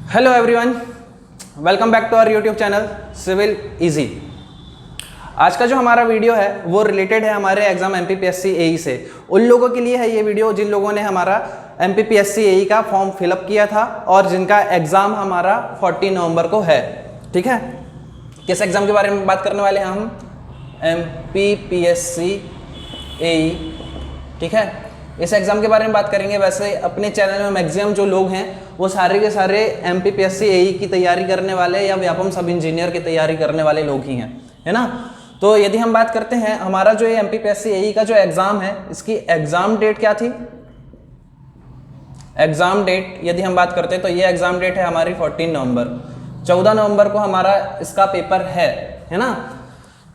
Hello everyone, welcome back to our YouTube channel civil easy. आज का जो हमारा वीडियो है वो रिलेटेड है हमारे एग्जाम एमपीपीएससी एई से। उन लोगों के लिए है ये वीडियो जिन लोगों ने हमारा एमपीपीएससी एई का फॉर्म फिलअप किया था और जिनका एग्जाम हमारा 14 नवंबर को है। ठीक है, किस एग्जाम के बारे में बात करने वाले हैं हम? एमपीपीएससी एई। ठीक है, इस एग्जाम के बारे में बात करेंगे। वैसे अपने चैनल में मैक्सिमम जो लोग हैं वो सारे के सारे एमपीपीएससी एई की तैयारी करने वाले या व्यापम सब इंजीनियर की तैयारी करने वाले लोग ही हैं, है ना। तो यदि हम बात करते हैं हमारा जो ये एमपीपीएससी एई का जो एग्जाम है, इसकी एग्जाम डेट क्या थी? एग्जाम डेट यदि हम बात करते हैं तो ये एग्जाम डेट है हमारी 14 नवंबर। 14 नवंबर को हमारा इसका पेपर है ना,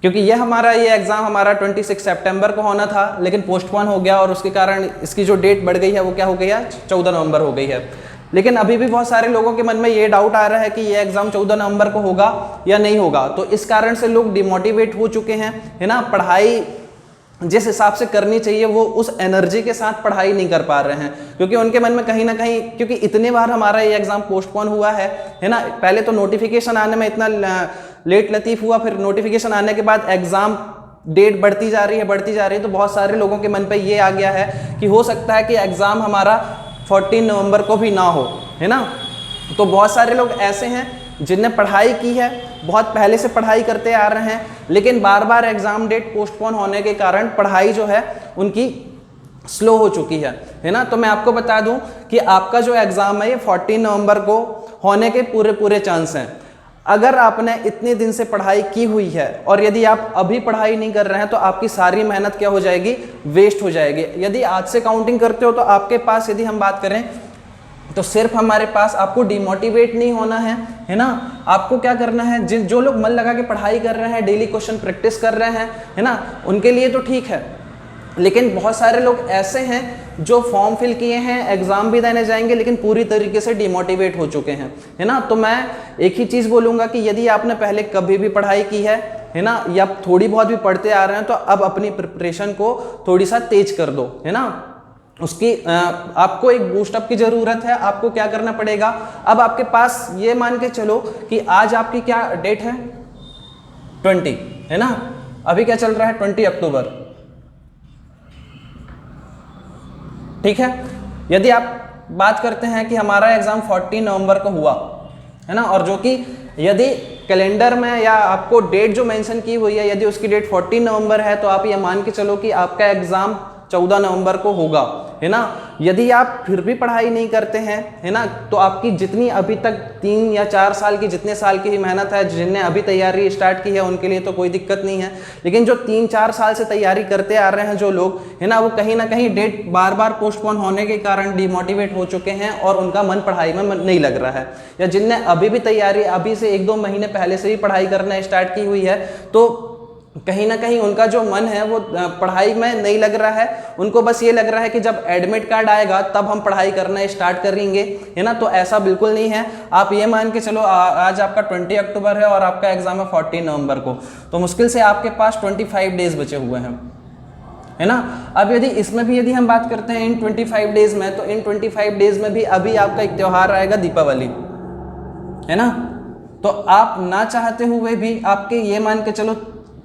क्योंकि ये एग्जाम हमारा 26 सितंबर को होना था लेकिन पोस्टपोन हो गया और उसके कारण इसकी जो डेट बढ़ गई है वो क्या हो गई है? 14 नवंबर हो गई है। लेकिन अभी भी बहुत सारे लोगों के मन में ये डाउट आ रहा है कि ये एग्जाम 14 नवंबर को होगा या नहीं होगा। तो इस कारण से लोग डिमोटिवेट हो चुके हैं, है ना। पढ़ाई जिस हिसाब से करनी चाहिए वो उस एनर्जी के साथ पढ़ाई नहीं कर पा रहे हैं, क्योंकि उनके मन में कहीं ना कहीं, क्योंकि इतने बार हमारा ये एग्जाम पोस्टपोन हुआ है ना। पहले तो नोटिफिकेशन आने में इतना लेट लतीफ हुआ, फिर नोटिफिकेशन आने के बाद एग्जाम डेट बढ़ती जा रही है। तो बहुत सारे लोगों के मन पे ये आ गया है कि हो सकता है कि एग्जाम हमारा 14 नवंबर को भी ना हो, है ना। तो बहुत सारे लोग ऐसे हैं जिनने पढ़ाई की है, बहुत पहले से पढ़ाई करते आ रहे हैं, लेकिन बार बार एग्जाम डेट पोस्टपोन होने के कारण पढ़ाई जो है उनकी स्लो हो चुकी है ना। तो मैं आपको बता दूं कि आपका जो एग्जाम है ये 14 नवंबर को होने के पूरे चांस हैं। अगर आपने इतने दिन से पढ़ाई की हुई है और यदि आप अभी पढ़ाई नहीं कर रहे हैं तो आपकी सारी मेहनत क्या हो जाएगी? वेस्ट हो जाएगी। यदि आज से काउंटिंग करते हो तो आपके पास, यदि हम बात करें तो सिर्फ हमारे पास, आपको डिमोटिवेट नहीं होना है ना। आपको क्या करना है, जो लोग मन लगा के पढ़ाई कर रहे हैं, डेली क्वेश्चन प्रैक्टिस कर रहे हैं, है ना, उनके लिए तो ठीक है। लेकिन बहुत सारे लोग ऐसे हैं जो फॉर्म फिल किए हैं, एग्जाम भी देने जाएंगे लेकिन पूरी तरीके से डिमोटिवेट हो चुके हैं, है ना। तो मैं एक ही चीज बोलूंगा कि यदि आपने पहले कभी भी पढ़ाई की है ना, या थोड़ी बहुत भी पढ़ते आ रहे हैं, तो अब अपनी प्रिपरेशन को थोड़ी सा तेज कर दो, है ना। उसकी आपको एक बूस्टअप की जरूरत है। आपको क्या करना पड़ेगा? अब आपके पास ये मान के चलो कि आज आपकी क्या डेट है? 20, है ना। अभी क्या चल रहा है? 20 अक्टूबर। ठीक है, यदि आप बात करते हैं कि हमारा एग्जाम 14 नवंबर को हुआ, है ना, और जो कि यदि कैलेंडर में या आपको डेट जो मेंशन की हुई है, यदि उसकी डेट 14 नवंबर है तो आप ये मान के चलो कि आपका एग्जाम 14 नवंबर को होगा, है ना। यदि आप फिर भी पढ़ाई नहीं करते हैं, है ना, तो आपकी जितनी अभी तक 3 या 4 साल की, जितने साल की ही मेहनत है, जिनने अभी तैयारी स्टार्ट की है उनके लिए तो कोई दिक्कत नहीं है। लेकिन जो 3-4 साल से तैयारी करते आ रहे हैं जो लोग, है ना, वो कहीं ना कहीं डेट बार बार पोस्टपोन होने के कारण डिमोटिवेट हो चुके हैं और उनका मन पढ़ाई में नहीं लग रहा है। या जिनने अभी भी तैयारी, अभी से 1-2 महीने पहले से ही पढ़ाई करना स्टार्ट की हुई है, तो कहीं ना कहीं उनका जो मन है वो पढ़ाई में नहीं लग रहा है। उनको बस ये लग रहा है कि जब एडमिट कार्ड आएगा तब हम पढ़ाई करना स्टार्ट करेंगे, है ना। तो ऐसा बिल्कुल नहीं है। आप ये मान के चलो आज आपका 20 अक्टूबर है और आपका एग्जाम है 14 नवंबर को, तो मुश्किल से आपके पास 25 डेज बचे हुए हैं, है ना। अब यदि इसमें भी यदि हम बात करते हैं इन 25 डेज में, तो इन 25 डेज में भी अभी आपका एक त्योहार आएगा, दीपावली, है ना। तो आप ना चाहते हुए भी आपके ये मान के चलो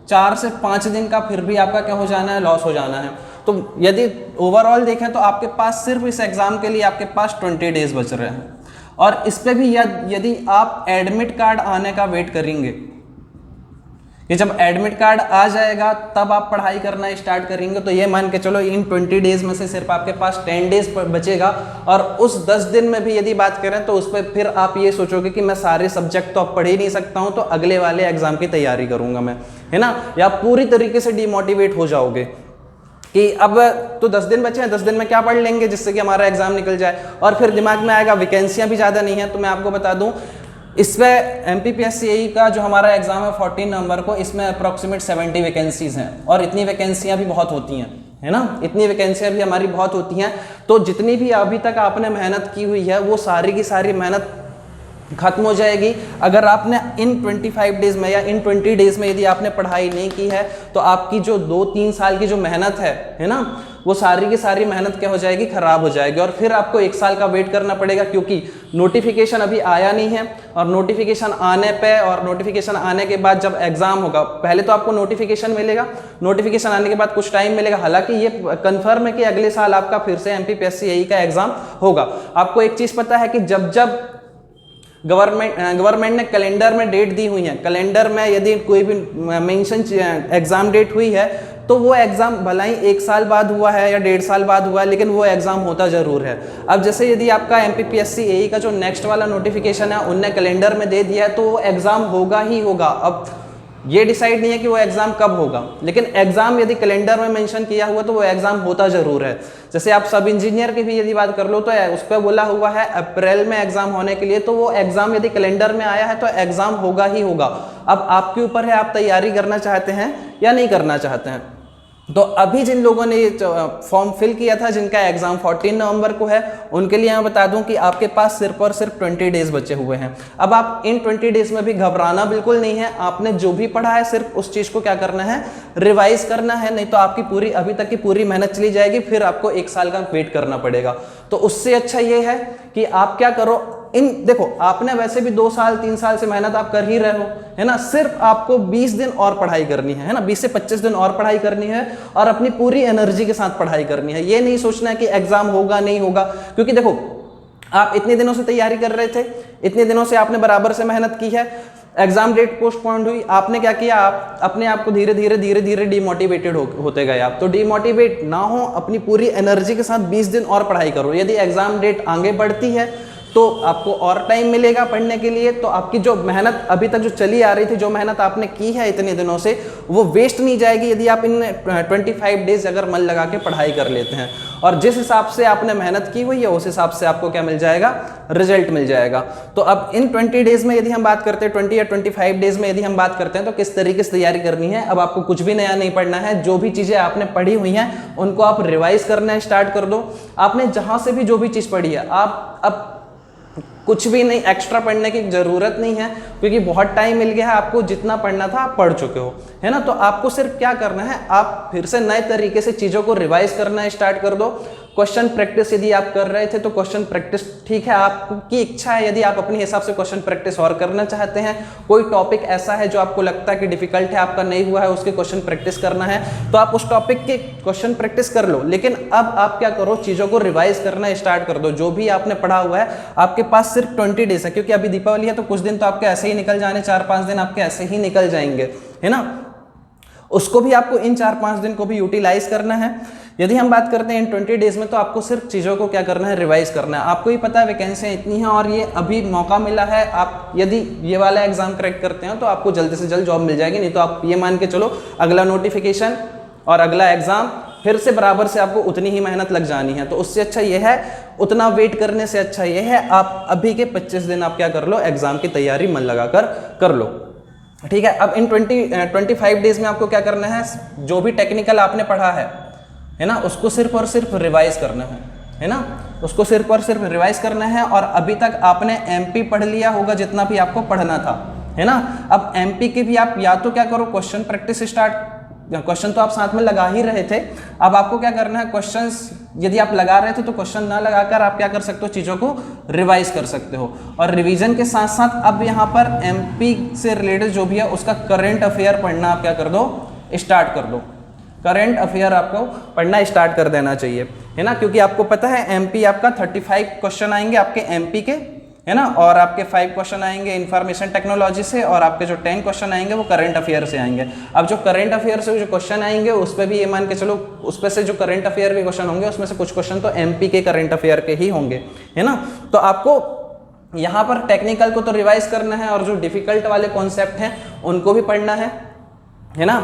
4 से 5 दिन का फिर भी आपका क्या हो जाना है? लॉस हो जाना है। तो यदि ओवरऑल देखें तो आपके पास सिर्फ इस एग्जाम के लिए आपके पास 20 डेज बच रहे हैं। और इस पे भी यदि आप एडमिट कार्ड आने का वेट करेंगे कि जब एडमिट कार्ड आ जाएगा तब आप पढ़ाई करना स्टार्ट करेंगे, तो ये मान के चलो इन 20 डेज में से सिर्फ आपके पास 10 डेज बचेगा। और उस 10 दिन में भी यदि बात करें तो उस पर फिर आप ये सोचोगे कि मैं सारे सब्जेक्ट तो अब पढ़ ही नहीं सकता हूं, तो अगले वाले एग्जाम की तैयारी करूंगा मैं, है ना। या पूरी तरीके से डिमोटिवेट हो जाओगे कि अब तो 10 दिन बचे हैं, 10 दिन में क्या पढ़ लेंगे जिससे कि हमारा एग्जाम निकल जाए। और फिर दिमाग में आएगा वैकेंसियां भी ज़्यादा नहीं है। तो मैं आपको बता दूं, इसमें एमपीपीएससी एई का जो हमारा एग्जाम है 14 नवंबर को, इसमें अप्रॉक्सीमेट 70 वैकेंसीज हैं। और इतनी वैकेंसियां भी बहुत होती हैं, है ना, इतनी वैकेंसियां भी हमारी बहुत होती हैं। तो जितनी भी अभी तक आपने मेहनत की हुई है वो सारी की सारी मेहनत खत्म हो जाएगी। अगर आपने इन 25 डेज में या इन 20 डेज में यदि आपने पढ़ाई नहीं की है तो आपकी जो 2-3 साल की जो मेहनत है ना, वो सारी की सारी मेहनत क्या हो जाएगी, खराब हो जाएगी। और फिर आपको 1 साल का वेट करना पड़ेगा, क्योंकि नोटिफिकेशन अभी आया नहीं है। और नोटिफिकेशन आने पे और नोटिफिकेशन आने के बाद जब एग्जाम होगा, पहले तो आपको नोटिफिकेशन मिलेगा, नोटिफिकेशन आने के बाद कुछ टाइम मिलेगा। हालांकि ये कंफर्म है कि अगले साल आपका फिर से MPPSC AE का एग्जाम होगा। आपको एक चीज पता है कि जब जब गवर्नमेंट ने कैलेंडर में डेट दी हुई है, कैलेंडर में यदि कोई भी मेंशन एग्जाम डेट हुई है तो वो एग्जाम भला ही 1 साल बाद हुआ है या 1.5 साल बाद हुआ है, लेकिन वो एग्जाम होता जरूर है। अब जैसे यदि आपका MPPSC AE का जो नेक्स्ट वाला नोटिफिकेशन है उनने कैलेंडर में दे दिया है तो वो एग्जाम होगा ही होगा। अब ये डिसाइड नहीं है कि वो एग्जाम कब होगा, लेकिन एग्जाम यदि कैलेंडर में मेंशन किया हुआ तो वो एग्जाम होता जरूर है। जैसे आप सब इंजीनियर की भी यदि बात कर लो तो उस पर बोला हुआ है अप्रैल में एग्जाम होने के लिए, तो वो एग्जाम यदि कैलेंडर में आया है तो एग्जाम होगा ही होगा। अब आपके ऊपर है, आप तैयारी करना चाहते हैं या नहीं करना चाहते हैं। तो अभी जिन लोगों ने ये फॉर्म फिल किया था, जिनका एग्जाम 14 नवंबर को है, उनके लिए मैं बता दूं कि आपके पास सिर्फ और सिर्फ 20 डेज बचे हुए हैं। अब आप इन 20 डेज में भी घबराना बिल्कुल नहीं है। आपने जो भी पढ़ा है सिर्फ उस चीज को क्या करना है, रिवाइज करना है, नहीं तो आपकी पूरी अभी तक की पूरी मेहनत चली जाएगी, फिर आपको 1 साल का वेट करना पड़ेगा। तो उससे अच्छा ये है कि आप क्या करो, देखो आपने वैसे भी 2 साल 3 साल से मेहनत आप कर ही रहे हो, है ना। सिर्फ आपको 20 दिन और पढ़ाई करनी है ना, 20 से 25 दिन और पढ़ाई करनी है और अपनी पूरी एनर्जी के साथ पढ़ाई करनी है। ये नहीं सोचना है कि एग्जाम होगा नहीं होगा, क्योंकि देखो आप इतने दिनों से तैयारी कर रहे थे, इतने दिनों से आपने बराबर से मेहनत की है, एग्जाम डेट पोस्टपोन्ड हुई, आपने क्या किया, आप अपने आप को धीरे धीरे डिमोटिवेटेड होते गए। आप तो डिमोटिवेट ना हो, अपनी पूरी एनर्जी के साथ 20 दिन और पढ़ाई करो। यदि एग्जाम डेट आगे बढ़ती है तो आपको और टाइम मिलेगा पढ़ने के लिए, तो आपकी जो मेहनत अभी तक जो चली आ रही थी, जो मेहनत आपने की है इतने दिनों से, वो वेस्ट नहीं जाएगी यदि आप इन 25 डेज अगर मन लगा के पढ़ाई कर लेते हैं। और जिस हिसाब से आपने मेहनत की हुई है उस हिसाब से आपको क्या मिल जाएगा, रिजल्ट मिल जाएगा। तो अब इन 20 डेज में यदि हम बात करते हैं, 20 या 25 डेज में यदि हम बात करते हैं तो किस तरीके से तैयारी करनी है। अब आपको कुछ भी नया नहीं पढ़ना है, जो भी चीजें आपने पढ़ी हुई हैं उनको आप रिवाइज करना स्टार्ट कर दो। आपने जहां से भी जो भी चीज पढ़ी है, आप अब कुछ भी नहीं एक्स्ट्रा पढ़ने की जरूरत नहीं है, क्योंकि बहुत टाइम मिल गया है आपको, जितना पढ़ना था आप पढ़ चुके हो, है ना। तो आपको सिर्फ क्या करना है, आप फिर से नए तरीके से चीजों को रिवाइज करना स्टार्ट कर दो। क्वेश्चन प्रैक्टिस यदि आप कर रहे थे तो क्वेश्चन प्रैक्टिस ठीक है, आपकी इच्छा है यदि आप अपने हिसाब से क्वेश्चन प्रैक्टिस और करना चाहते हैं, कोई टॉपिक ऐसा है जो आपको लगता है कि डिफिकल्ट है, आपका नहीं हुआ है, उसके क्वेश्चन प्रैक्टिस करना है, तो आप उस टॉपिक के क्वेश्चन प्रैक्टिस कर लो। लेकिन अब आप क्या करो, चीजों को रिवाइज करना स्टार्ट कर दो। जो भी आपने पढ़ा हुआ है, आपके पास सिर्फ 20 डेज है, क्योंकि अभी दीपावली है तो कुछ दिन तो आपके ऐसे ही निकल जाने, 4-5 दिन आपके ऐसे ही निकल जाएंगे, है ना। उसको भी आपको इन 4-5 दिन को भी यूटिलाइज करना है। यदि हम बात करते हैं इन 20 डेज में, तो आपको सिर्फ चीज़ों को क्या करना है, रिवाइज करना है। आपको ही पता है वैकेंसियाँ इतनी हैं और ये अभी मौका मिला है, आप यदि ये वाला एग्जाम क्रैक करते हैं तो आपको जल्द से जल्द जॉब मिल जाएगी। नहीं तो आप ये मान के चलो अगला नोटिफिकेशन और अगला एग्जाम फिर से बराबर से आपको उतनी ही मेहनत लग जानी है। तो उससे अच्छा ये है, उतना वेट करने से अच्छा ये है आप अभी के 25 दिन आप क्या कर लो, एग्जाम की तैयारी मन लगाकर कर लो, ठीक है। अब इन 25 डेज में आपको क्या करना है, जो भी टेक्निकल आपने पढ़ा है ना, उसको सिर्फ और सिर्फ रिवाइज करना है ना, उसको सिर्फ और सिर्फ रिवाइज करना है। और अभी तक आपने एमपी पढ़ लिया होगा जितना भी आपको पढ़ना था, है ना। अब एमपी के भी आप या तो क्या करो, क्वेश्चन प्रैक्टिस स्टार्ट, क्वेश्चन तो आप साथ में लगा ही रहे थे, अब आपको क्या करना है, क्वेश्चंस यदि आप लगा रहे थे तो क्वेश्चन ना लगाकर आप क्या कर सकते हो, चीज़ों को रिवाइज कर सकते हो। और रिवीजन के साथ साथ अब यहाँ पर एमपी से रिलेटेड जो भी है उसका करंट अफेयर पढ़ना आप क्या कर दो, स्टार्ट कर दो। करंट अफेयर आपको पढ़ना स्टार्ट कर देना चाहिए, है ना, क्योंकि आपको पता है एमपी आपका 35 क्वेश्चन आएंगे आपके एमपी के, है ना, और आपके 5 क्वेश्चन आएंगे इंफॉर्मेशन टेक्नोलॉजी से, और आपके जो 10 क्वेश्चन आएंगे वो करंट अफेयर से आएंगे। अब जो करंट अफेयर से जो क्वेश्चन आएंगे उस पर भी ये मान के चलो, उस पर से जो करंट अफेयर के क्वेश्चन होंगे उसमें से कुछ क्वेश्चन तो एमपी के करंट अफेयर के ही होंगे, है ना। तो आपको यहाँ पर टेक्निकल को तो रिवाइज करना है और जो डिफिकल्ट वाले कॉन्सेप्ट हैं उनको भी पढ़ना है ना,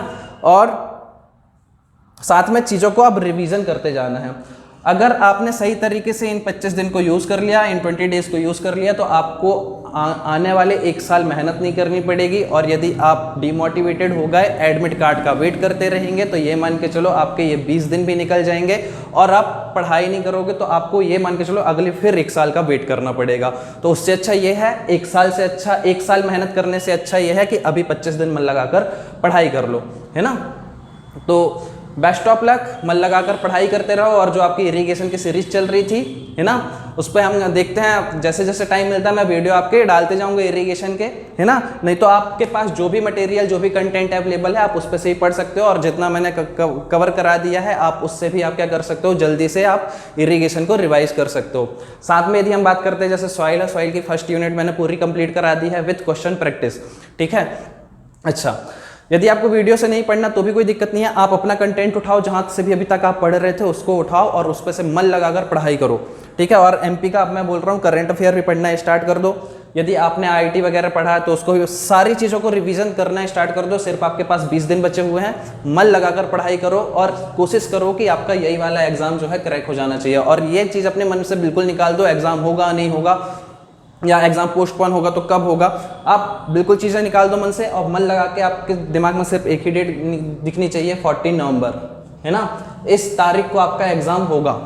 और साथ में चीज़ों को अब रिवीजन करते जाना है। अगर आपने सही तरीके से इन 25 दिन को यूज़ कर लिया, इन 20 डेज को यूज़ कर लिया, तो आपको आने वाले 1 साल मेहनत नहीं करनी पड़ेगी। और यदि आप डिमोटिवेटेड हो गए, एडमिट कार्ड का वेट करते रहेंगे, तो ये मान के चलो आपके ये 20 दिन भी निकल जाएंगे और आप पढ़ाई नहीं करोगे तो आपको ये मान के चलो अगले फिर 1 साल का वेट करना पड़ेगा। तो उससे अच्छा ये है, 1 साल से अच्छा, 1 साल मेहनत करने से अच्छा ये है कि अभी 25 दिन मन लगाकर पढ़ाई कर लो, है ना। तो बेस्ट ऑफ लक, मन लगाकर पढ़ाई करते रहो। और जो आपकी इरिगेशन की सीरीज चल रही थी, है ना, उस पर हम देखते हैं, जैसे जैसे टाइम मिलता है मैं वीडियो आपके डालते जाऊंगा इरिगेशन के, है ना। नहीं तो आपके पास जो भी मटेरियल, जो भी कंटेंट अवेलेबल है, आप उस पर से ही पढ़ सकते हो। और जितना मैंने कवर करा दिया है, आप उससे भी आप क्या कर सकते हो, जल्दी से आप इरिगेशन को रिवाइज कर सकते हो। साथ में यदि हम बात करते हैं, जैसे सॉइल है, सॉइल की फर्स्ट यूनिट मैंने पूरी कंप्लीट करा दी है विथ क्वेश्चन प्रैक्टिस, ठीक है। अच्छा, यदि आपको वीडियो से नहीं पढ़ना तो भी कोई दिक्कत नहीं है, आप अपना कंटेंट उठाओ, जहाँ से भी अभी तक आप पढ़ रहे थे उसको उठाओ और उस पर से मन लगाकर पढ़ाई करो, ठीक है। और एमपी का अब मैं बोल रहा हूँ करंट अफेयर भी पढ़ना स्टार्ट कर दो। यदि आपने आईटी वगैरह पढ़ा है तो उसको भी सारी चीज़ों को रिवीजन करना स्टार्ट कर दो। सिर्फ आपके पास 20 दिन बचे हुए हैं, मन लगाकर पढ़ाई करो और कोशिश करो कि आपका यही वाला एग्जाम जो है क्रैक हो जाना चाहिए। और ये चीज़ अपने मन से बिल्कुल निकाल दो, एग्जाम होगा नहीं होगा या एग्जाम पोस्टपोन होगा तो कब होगा, आप बिल्कुल चीज़ें निकाल दो मन से। और मन लगा के आपके दिमाग में सिर्फ एक ही डेट दिखनी चाहिए, 14 नवंबर, है ना। इस तारीख को आपका एग्जाम होगा,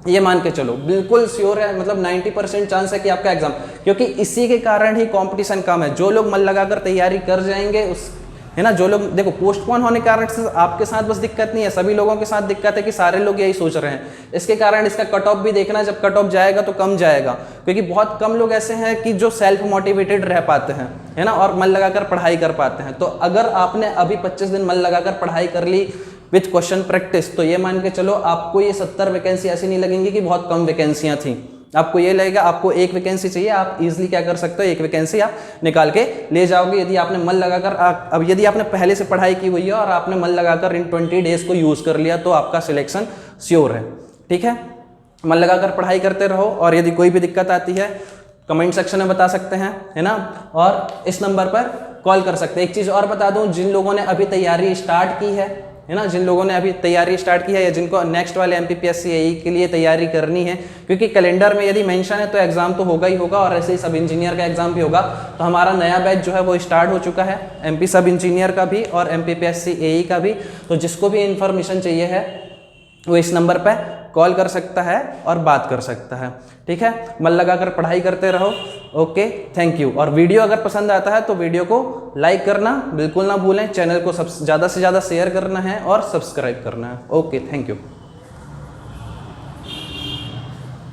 ये मान के चलो, बिल्कुल श्योर है, मतलब 90% चांस है कि आपका एग्जाम, क्योंकि इसी के कारण ही कंपटीशन कम है। जो लोग मन लगाकर तैयारी कर जाएंगे उस, है ना, जो लोग, देखो पोस्टपोन होने के कारण से आपके साथ बस दिक्कत नहीं है, सभी लोगों के साथ दिक्कत है कि सारे लोग यही सोच रहे हैं। इसके कारण इसका कट ऑफ भी देखना, जब कट ऑफ जाएगा तो कम जाएगा, क्योंकि बहुत कम लोग ऐसे हैं कि जो सेल्फ मोटिवेटेड रह पाते हैं, है ना, और मन लगाकर पढ़ाई कर पाते हैं। तो अगर आपने अभी 25 दिन मन लगाकर पढ़ाई कर ली विथ क्वेश्चन प्रैक्टिस, तो ये मान के चलो आपको ये 70 वैकेंसी ऐसी नहीं लगेंगी कि बहुत कम वैकेंसियां थी। आपको ये लगेगा आपको एक वैकेंसी चाहिए, आप इजीली क्या कर सकते हो, एक वैकेंसी आप निकाल के ले जाओगे यदि आपने मन लगाकर। अब यदि आपने पहले से पढ़ाई की हुई है और आपने मन लगाकर इन 20 डेज को यूज़ कर लिया तो आपका सिलेक्शन श्योर है, ठीक है। मन लगाकर पढ़ाई करते रहो और यदि कोई भी दिक्कत आती है कमेंट सेक्शन में बता सकते हैं, है ना, और इस नंबर पर कॉल कर सकते हैं। एक चीज़ और बता दूं, जिन लोगों ने अभी तैयारी स्टार्ट की है ना, जिन लोगों ने अभी तैयारी स्टार्ट की है या जिनको नेक्स्ट वाले MPPSC AE के लिए तैयारी करनी है, क्योंकि कैलेंडर में यदि मेंशन है तो एग्जाम तो होगा ही होगा, और ऐसे ही सब इंजीनियर का एग्जाम भी होगा। तो हमारा नया बैच जो है वो स्टार्ट हो चुका है, MP सब इंजीनियर का भी और MPPSC AE का भी। तो जिसको भी इंफॉर्मेशन चाहिए है वो इस नंबर पर कॉल कर सकता है और बात कर सकता है, ठीक है। मन लगाकर पढ़ाई करते रहो। Okay, thank you. और वीडियो अगर पसंद आता है तो वीडियो को लाइक करना बिल्कुल ना भूलें, चैनल को ज़्यादा से ज़्यादा शेयर करना है और सब्सक्राइब करना है। Okay, thank you.